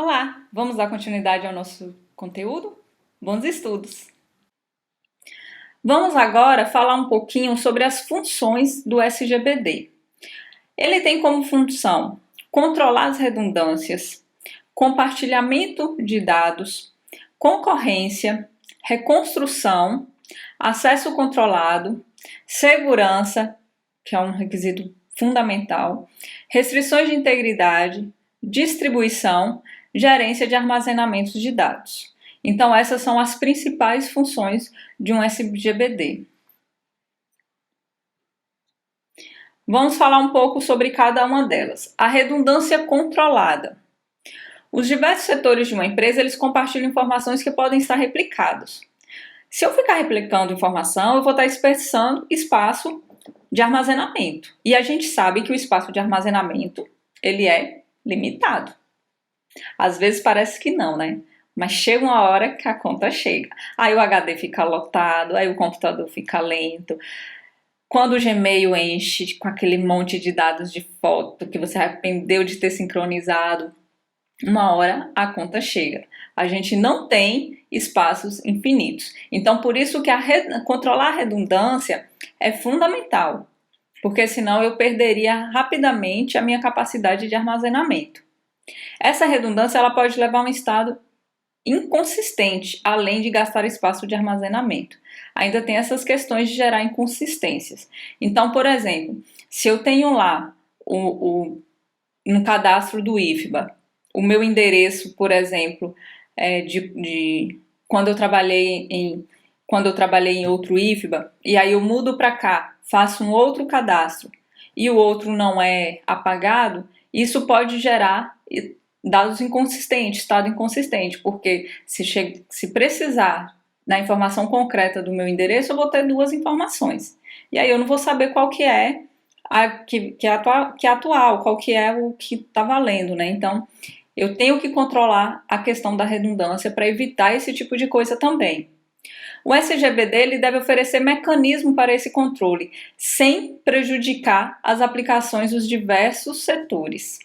Olá, vamos dar continuidade ao nosso conteúdo? Bons estudos! Vamos agora falar um pouquinho sobre as funções do SGBD. Ele tem como função controlar as redundâncias, compartilhamento de dados, concorrência, reconstrução, acesso controlado, segurança, que é um requisito fundamental, restrições de integridade, distribuição, gerência de armazenamento de dados. Então, essas são as principais funções de um SGBD. Vamos falar um pouco sobre cada uma delas. A redundância controlada. Os diversos setores de uma empresa, eles compartilham informações que podem estar replicadas. Se eu ficar replicando informação, eu vou estar desperdiçando espaço de armazenamento. E a gente sabe que o espaço de armazenamento, ele é limitado. Às vezes parece que não, né? Mas chega uma hora que a conta chega. Aí o HD fica lotado, aí o computador fica lento. Quando o Gmail enche com aquele monte de dados de foto que você arrependeu de ter sincronizado, uma hora a conta chega. A gente não tem espaços infinitos. Então, por isso que controlar a redundância é fundamental, porque senão eu perderia rapidamente a minha capacidade de armazenamento. Essa redundância ela pode levar a um estado inconsistente, além de gastar espaço de armazenamento. Ainda tem essas questões de gerar inconsistências. Então, por exemplo, se eu tenho lá no cadastro do IFBA, o meu endereço, por exemplo, quando eu trabalhei em outro IFBA, e aí eu mudo para cá, faço um outro cadastro, e o outro não é apagado, isso pode gerar dados inconsistentes, estado inconsistente, porque se precisar da informação concreta do meu endereço, eu vou ter duas informações. E aí eu não vou saber qual que é que é atual, qual que é o que está valendo, né? Então, eu tenho que controlar a questão da redundância para evitar esse tipo de coisa também. O SGBD ele deve oferecer mecanismo para esse controle, sem prejudicar as aplicações dos diversos setores.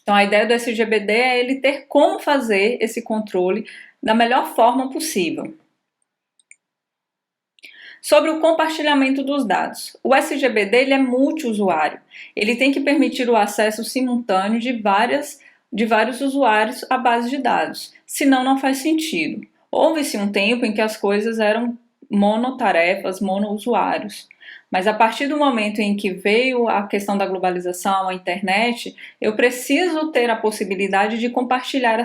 Então, a ideia do SGBD é ele ter como fazer esse controle da melhor forma possível. Sobre o compartilhamento dos dados. O SGBD ele é multiusuário. Ele tem que permitir o acesso simultâneo de vários usuários à base de dados. Senão, não faz sentido. Houve-se um tempo em que as coisas eram monotarefas, monousuários. Mas a partir do momento em que veio a questão da globalização, a internet, eu preciso ter a possibilidade de compartilhar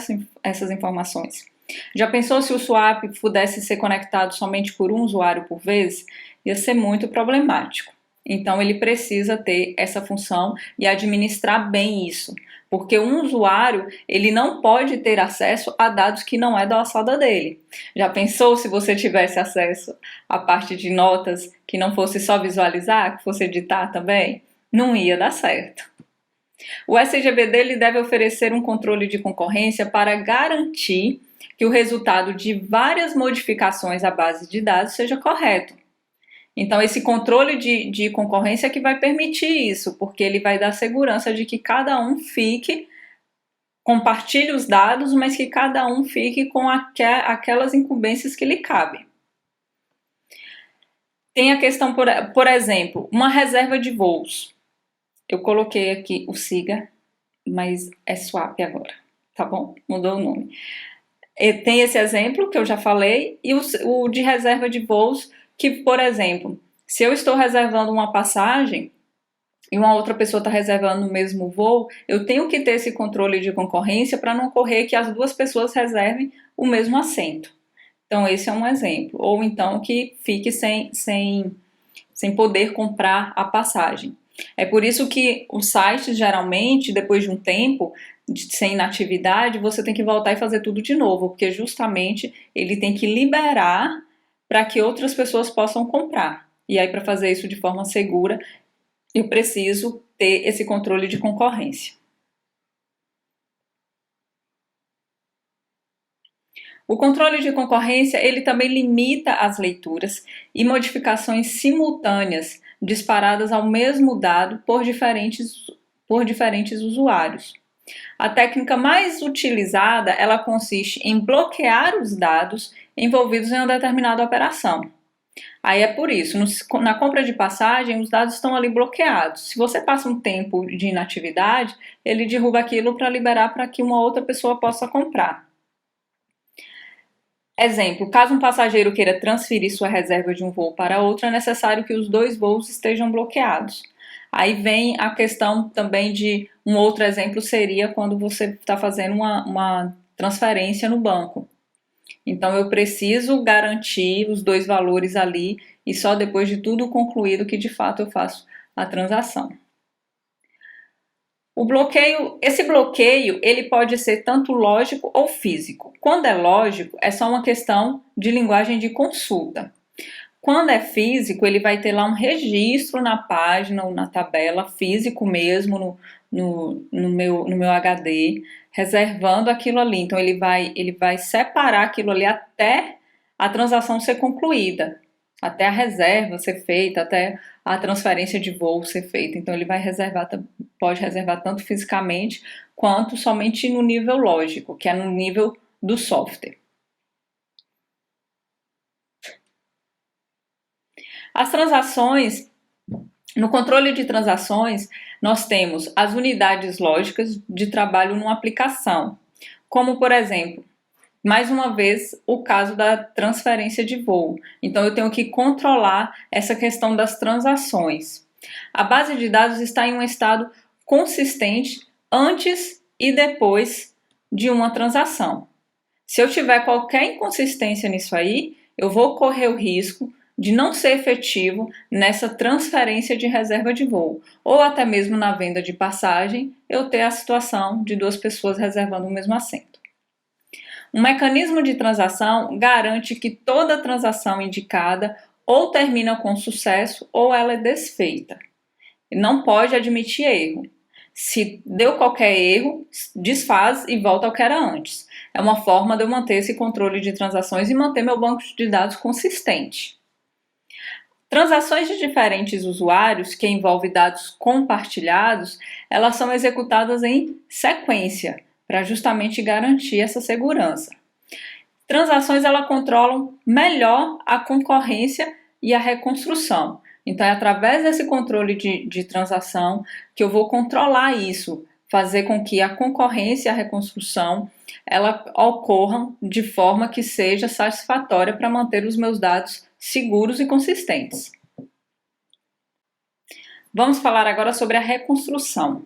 essas informações. Já pensou se o swap pudesse ser conectado somente por um usuário por vez? Ia ser muito problemático. Então ele precisa ter essa função e administrar bem isso. Porque um usuário, ele não pode ter acesso a dados que não é da alçada dele. Já pensou se você tivesse acesso à parte de notas que não fosse só visualizar, que fosse editar também? Não ia dar certo. O SGBD ele deve oferecer um controle de concorrência para garantir que o resultado de várias modificações à base de dados seja correto. Então, esse controle de concorrência é que vai permitir isso, porque ele vai dar segurança de que cada um compartilhe os dados, mas que cada um fique com aquelas incumbências que lhe cabem. Tem a questão, por exemplo, uma reserva de voos. Eu coloquei aqui o SIGA, mas é swap agora, tá bom? Mudou o nome. Tem esse exemplo que eu já falei, e o de reserva de voos, que, por exemplo, se eu estou reservando uma passagem e uma outra pessoa está reservando o mesmo voo, eu tenho que ter esse controle de concorrência para não ocorrer que as duas pessoas reservem o mesmo assento. Então, esse é um exemplo. Ou então que fique sem poder comprar a passagem. É por isso que os sites, geralmente, depois de um tempo sem inatividade, você tem que voltar e fazer tudo de novo, porque justamente ele tem que liberar para que outras pessoas possam comprar. E aí, para fazer isso de forma segura, eu preciso ter esse controle de concorrência. O controle de concorrência, ele também limita as leituras e modificações simultâneas disparadas ao mesmo dado por diferentes usuários. A técnica mais utilizada, ela consiste em bloquear os dados envolvidos em uma determinada operação. Aí é por isso, na compra de passagem, os dados estão ali bloqueados. Se você passa um tempo de inatividade, ele derruba aquilo para liberar para que uma outra pessoa possa comprar. Exemplo, caso um passageiro queira transferir sua reserva de um voo para outro, é necessário que os dois voos estejam bloqueados. Aí vem a questão também de um outro exemplo seria quando você está fazendo uma transferência no banco. Então eu preciso garantir os dois valores ali e só depois de tudo concluído que de fato eu faço a transação. Esse bloqueio, ele pode ser tanto lógico ou físico. Quando é lógico, é só uma questão de linguagem de consulta. Quando é físico, ele vai ter lá um registro na página ou na tabela, físico mesmo, no meu HD, reservando aquilo ali. Então, ele vai separar aquilo ali até a transação ser concluída, até a reserva ser feita, até a transferência de voo ser feita. Então, ele vai pode reservar tanto fisicamente quanto somente no nível lógico, que é no nível do software. As transações, no controle de transações, nós temos as unidades lógicas de trabalho numa aplicação, como por exemplo, mais uma vez, o caso da transferência de voo. Então eu tenho que controlar essa questão das transações. A base de dados está em um estado consistente antes e depois de uma transação. Se eu tiver qualquer inconsistência nisso aí, eu vou correr o risco de não ser efetivo nessa transferência de reserva de voo, ou até mesmo na venda de passagem, eu ter a situação de duas pessoas reservando o mesmo assento. Um mecanismo de transação garante que toda transação indicada ou termina com sucesso ou ela é desfeita. Não pode admitir erro. Se deu qualquer erro, desfaz e volta ao que era antes. É uma forma de eu manter esse controle de transações e manter meu banco de dados consistente. Transações de diferentes usuários, que envolvem dados compartilhados, elas são executadas em sequência, para justamente garantir essa segurança. Transações, elas controlam melhor a concorrência e a reconstrução. Então, é através desse controle de transação que eu vou controlar isso, fazer com que a concorrência e a reconstrução ela ocorram de forma que seja satisfatória para manter os meus dados seguros e consistentes. Vamos falar agora sobre a reconstrução.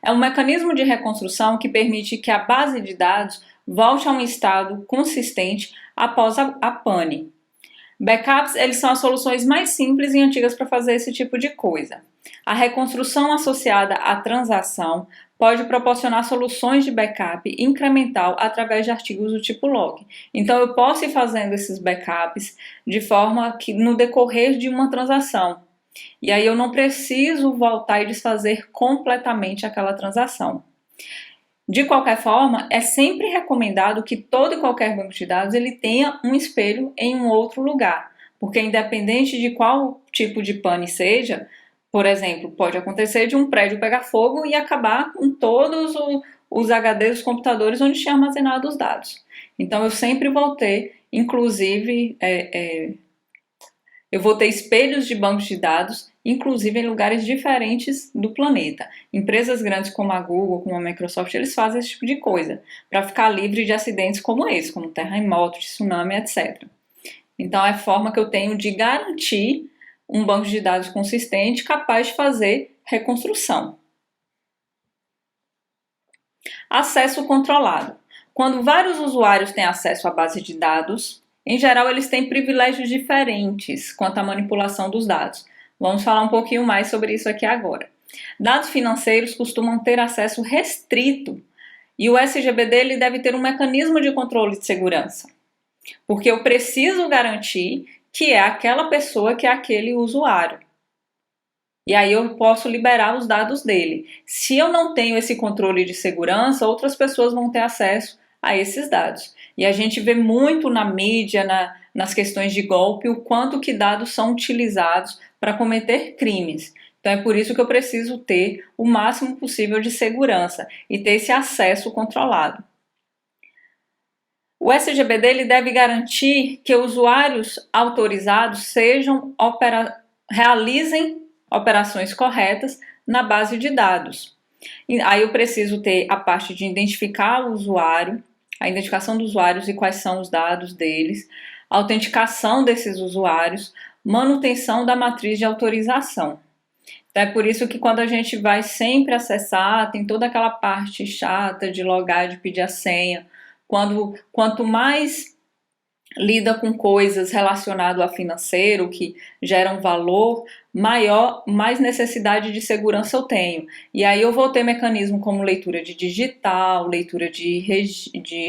É um mecanismo de reconstrução que permite que a base de dados volte a um estado consistente após a pane. Backups, eles são as soluções mais simples e antigas para fazer esse tipo de coisa. A reconstrução associada à transação pode proporcionar soluções de backup incremental através de artigos do tipo log. Então eu posso ir fazendo esses backups de forma que no decorrer de uma transação. E aí eu não preciso voltar e desfazer completamente aquela transação. De qualquer forma, é sempre recomendado que todo e qualquer banco de dados ele tenha um espelho em um outro lugar, porque independente de qual tipo de pane seja, por exemplo, pode acontecer de um prédio pegar fogo e acabar com todos os HDs dos computadores onde tinha armazenado os dados. Então eu sempre vou ter, inclusive, eu vou ter espelhos de bancos de dados, inclusive em lugares diferentes do planeta. Empresas grandes como a Google, como a Microsoft, eles fazem esse tipo de coisa, para ficar livre de acidentes como esse, como terremoto, tsunami, etc. Então é a forma que eu tenho de garantir um banco de dados consistente, capaz de fazer reconstrução. Acesso controlado. Quando vários usuários têm acesso à base de dados, em geral eles têm privilégios diferentes quanto à manipulação dos dados. Vamos falar um pouquinho mais sobre isso aqui agora. Dados financeiros costumam ter acesso restrito e o SGBD ele deve ter um mecanismo de controle de segurança, porque eu preciso garantir que é aquela pessoa que é aquele usuário. E aí eu posso liberar os dados dele. Se eu não tenho esse controle de segurança, outras pessoas vão ter acesso a esses dados. E a gente vê muito na mídia, nas questões de golpe, o quanto que dados são utilizados para cometer crimes. Então é por isso que eu preciso ter o máximo possível de segurança e ter esse acesso controlado. O SGBD ele deve garantir que usuários autorizados realizem operações corretas na base de dados. E aí eu preciso ter a parte de identificar o usuário, a identificação dos usuários e quais são os dados deles, a autenticação desses usuários, manutenção da matriz de autorização. Então é por isso que quando a gente vai sempre acessar, tem toda aquela parte chata de logar, de pedir a senha. Quanto mais lida com coisas relacionadas a financeiro, que geram valor, mais necessidade de segurança eu tenho. E aí eu vou ter mecanismo como leitura de digital, leitura de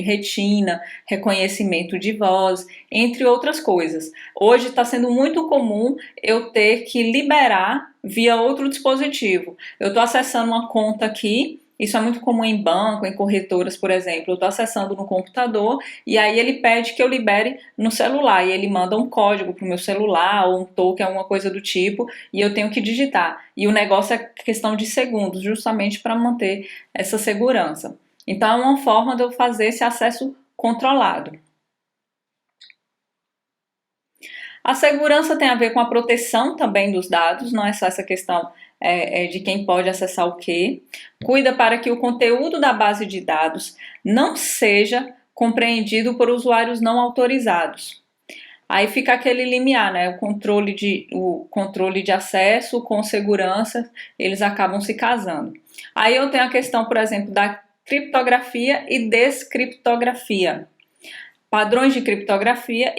retina, reconhecimento de voz, entre outras coisas. Hoje está sendo muito comum eu ter que liberar via outro dispositivo. Eu estou acessando uma conta aqui. Isso é muito comum em banco, em corretoras, por exemplo. Eu estou acessando no computador e aí ele pede que eu libere no celular. E ele manda um código para o meu celular ou um token, alguma coisa do tipo, e eu tenho que digitar. E o negócio é questão de segundos, justamente para manter essa segurança. Então é uma forma de eu fazer esse acesso controlado. A segurança tem a ver com a proteção também dos dados, não é só essa questão de quem pode acessar o quê. Cuida para que o conteúdo da base de dados não seja compreendido por usuários não autorizados. Aí fica aquele limiar, né? O controle de acesso com segurança, eles acabam se casando. Aí eu tenho a questão, por exemplo, da criptografia e descriptografia. Padrões de criptografia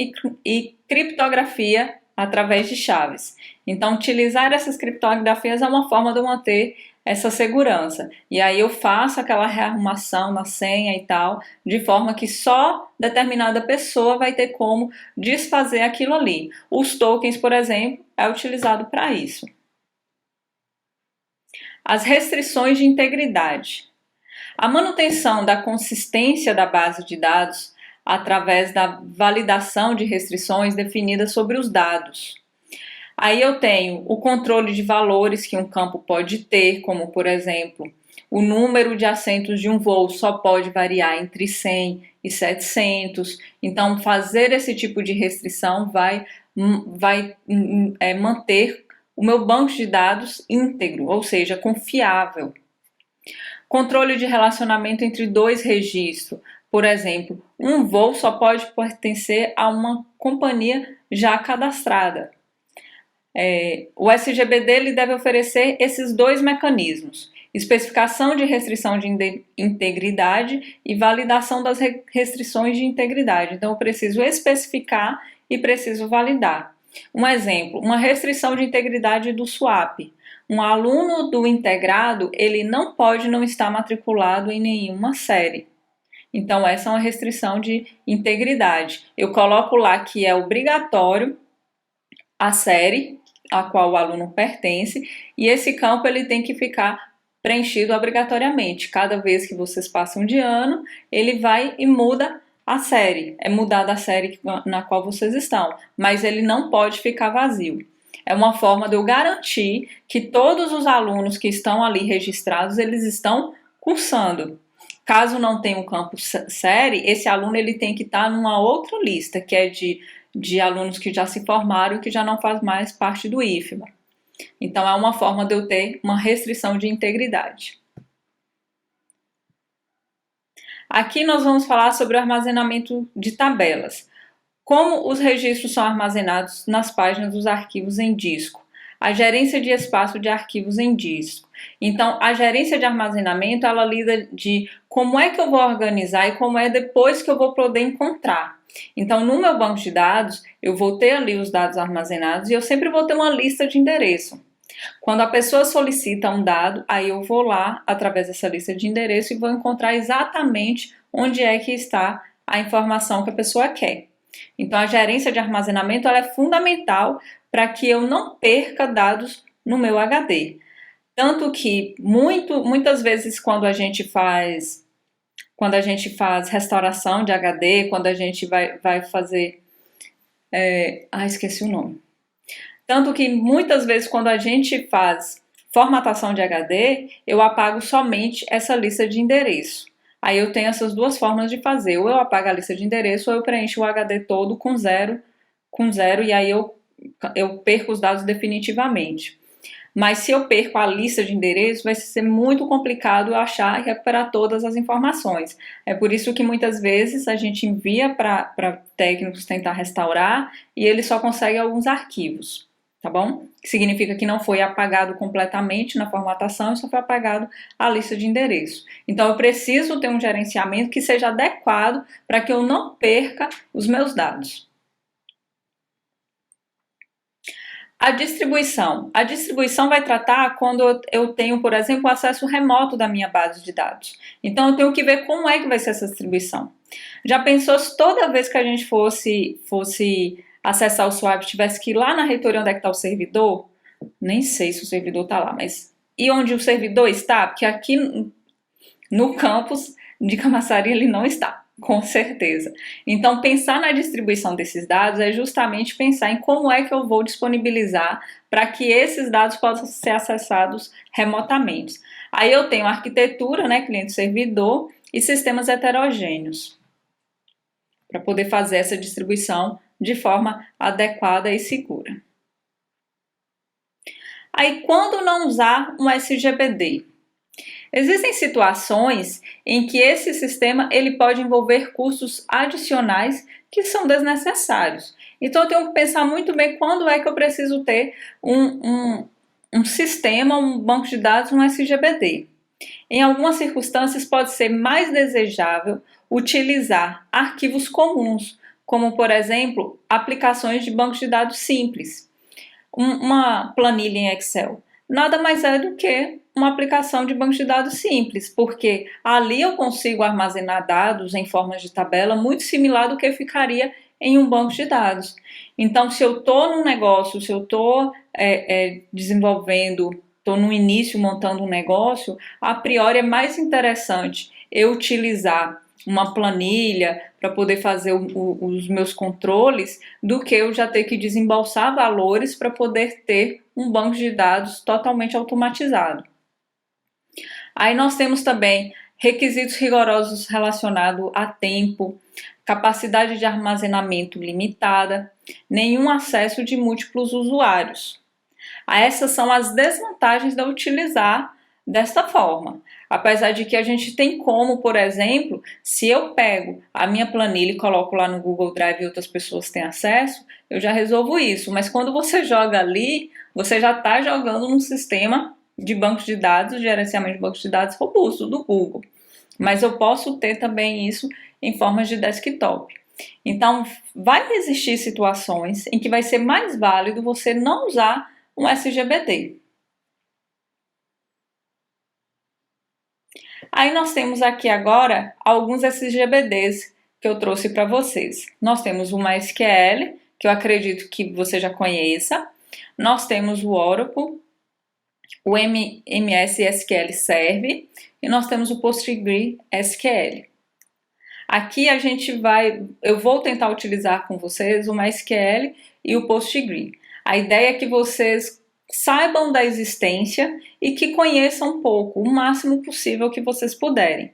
e criptografia através de chaves. Então, utilizar essas criptografias é uma forma de eu manter essa segurança. E aí eu faço aquela rearrumação na senha e tal, de forma que só determinada pessoa vai ter como desfazer aquilo ali. Os tokens, por exemplo, é utilizado para isso. As restrições de integridade. A manutenção da consistência da base de dados através da validação de restrições definidas sobre os dados. Aí eu tenho o controle de valores que um campo pode ter, como por exemplo, o número de assentos de um voo só pode variar entre 100 e 700. Então, fazer esse tipo de restrição vai manter o meu banco de dados íntegro, ou seja, confiável. Controle de relacionamento entre dois registros. Por exemplo, um voo só pode pertencer a uma companhia já cadastrada. O SGBD ele deve oferecer esses dois mecanismos: especificação de restrição de integridade e validação das restrições de integridade. Então, eu preciso especificar e preciso validar. Um exemplo, uma restrição de integridade do swap. Um aluno do integrado, ele não pode não estar matriculado em nenhuma série. Então, essa é uma restrição de integridade. Eu coloco lá que é obrigatório a série a qual o aluno pertence e esse campo ele tem que ficar preenchido obrigatoriamente. Cada vez que vocês passam de ano, ele vai e muda a série. É mudada a série na qual vocês estão, mas ele não pode ficar vazio. É uma forma de eu garantir que todos os alunos que estão ali registrados, eles estão cursando. Caso não tenha um campo série, esse aluno ele tem que estar numa outra lista, que é de alunos que já se formaram e que já não faz mais parte do IFBA. Então, é uma forma de eu ter uma restrição de integridade. Aqui nós vamos falar sobre o armazenamento de tabelas. Como os registros são armazenados nas páginas dos arquivos em disco. A gerência de espaço de arquivos em disco. Então, a gerência de armazenamento, ela lida de como é que eu vou organizar e como é depois que eu vou poder encontrar. Então, no meu banco de dados, eu vou ter ali os dados armazenados e eu sempre vou ter uma lista de endereço. Quando a pessoa solicita um dado, aí eu vou lá, através dessa lista de endereço, e vou encontrar exatamente onde é que está a informação que a pessoa quer. Então, a gerência de armazenamento ela é fundamental para que eu não perca dados no meu HD. Tanto que muitas vezes quando a gente faz restauração de HD, quando a gente vai fazer... esqueci o nome. Tanto que muitas vezes quando a gente faz Formatação de HD, eu apago somente essa lista de endereço. Aí eu tenho essas duas formas de fazer, ou eu apago a lista de endereço, ou eu preencho o HD todo com zero e aí eu perco os dados definitivamente. Mas se eu perco a lista de endereços, vai ser muito complicado eu achar e recuperar todas as informações. É por isso que muitas vezes a gente envia para técnicos tentar restaurar e eles só conseguem alguns arquivos, tá bom? Que significa que não foi apagado completamente na formatação e só foi apagado a lista de endereços. Então eu preciso ter um gerenciamento que seja adequado para que eu não perca os meus dados. A distribuição. A distribuição vai tratar quando eu tenho, por exemplo, acesso remoto da minha base de dados. Então, eu tenho que ver como é que vai ser essa distribuição. Já pensou se toda vez que a gente fosse acessar o swap, tivesse que ir lá na reitoria onde é que está o servidor? Nem sei se o servidor está lá, mas... E onde o servidor está? Porque aqui no campus de Camaçari ele não está. Com certeza. Então, pensar na distribuição desses dados é justamente pensar em como é que eu vou disponibilizar para que esses dados possam ser acessados remotamente. Aí eu tenho arquitetura, né, cliente-servidor e sistemas heterogêneos para poder fazer essa distribuição de forma adequada e segura. Aí, quando não usar um SGBD? Existem situações em que esse sistema ele pode envolver custos adicionais que são desnecessários. Então eu tenho que pensar muito bem quando é que eu preciso ter um sistema, um banco de dados, um SGBD. Em algumas circunstâncias pode ser mais desejável utilizar arquivos comuns, como por exemplo aplicações de bancos de dados simples. Uma planilha em Excel nada mais é do que uma aplicação de banco de dados simples, porque ali eu consigo armazenar dados em formas de tabela muito similar do que ficaria em um banco de dados. Então, se eu estou num negócio, se eu estou desenvolvendo, estou no início montando um negócio, a priori é mais interessante eu utilizar uma planilha para poder fazer os meus controles do que eu já ter que desembolsar valores para poder ter um banco de dados totalmente automatizado. Aí nós temos também requisitos rigorosos relacionados a tempo, capacidade de armazenamento limitada, nenhum acesso de múltiplos usuários. Essas são as desvantagens de utilizar desta forma. Apesar de que a gente tem como, por exemplo, se eu pego a minha planilha e coloco lá no Google Drive e outras pessoas têm acesso, eu já resolvo isso. Mas quando você joga ali, você já está jogando num sistema de bancos de dados, gerenciamento de bancos de dados robusto do Google. Mas eu posso ter também isso em formas de desktop. Então, vai existir situações em que vai ser mais válido você não usar um SGBD. Aí nós temos aqui agora alguns SGBDs que eu trouxe para vocês. Nós temos o MySQL, que eu acredito que você já conheça. Nós temos o Oracle, o MS SQL Server e nós temos o PostgreSQL. Aqui eu vou tentar utilizar com vocês o MySQL e o Postgre. A ideia é que vocês saibam da existência e que conheçam um pouco, o máximo possível que vocês puderem.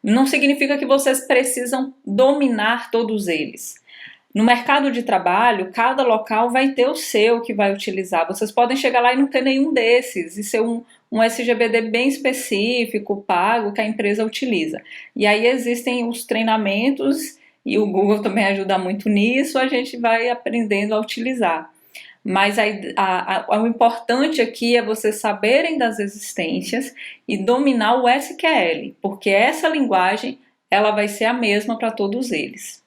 Não significa que vocês precisam dominar todos eles. No mercado de trabalho, cada local vai ter o seu que vai utilizar. Vocês podem chegar lá e não ter nenhum desses, e ser um SGBD bem específico, pago, que a empresa utiliza. E aí existem os treinamentos, e o Google também ajuda muito nisso, a gente vai aprendendo a utilizar. Mas o importante aqui é vocês saberem das existências e dominar o SQL, porque essa linguagem ela vai ser a mesma para todos eles.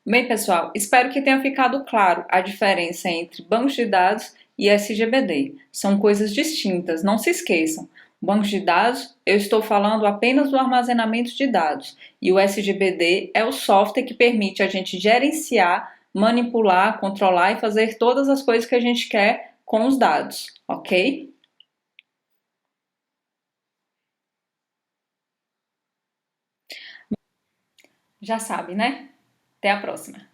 Bem, pessoal, espero que tenha ficado claro a diferença entre bancos de dados e SGBD. São coisas distintas, não se esqueçam. Bancos de dados, eu estou falando apenas do armazenamento de dados, e o SGBD é o software que permite a gente gerenciar, manipular, controlar e fazer todas as coisas que a gente quer com os dados, ok? Já sabe, né? Até a próxima!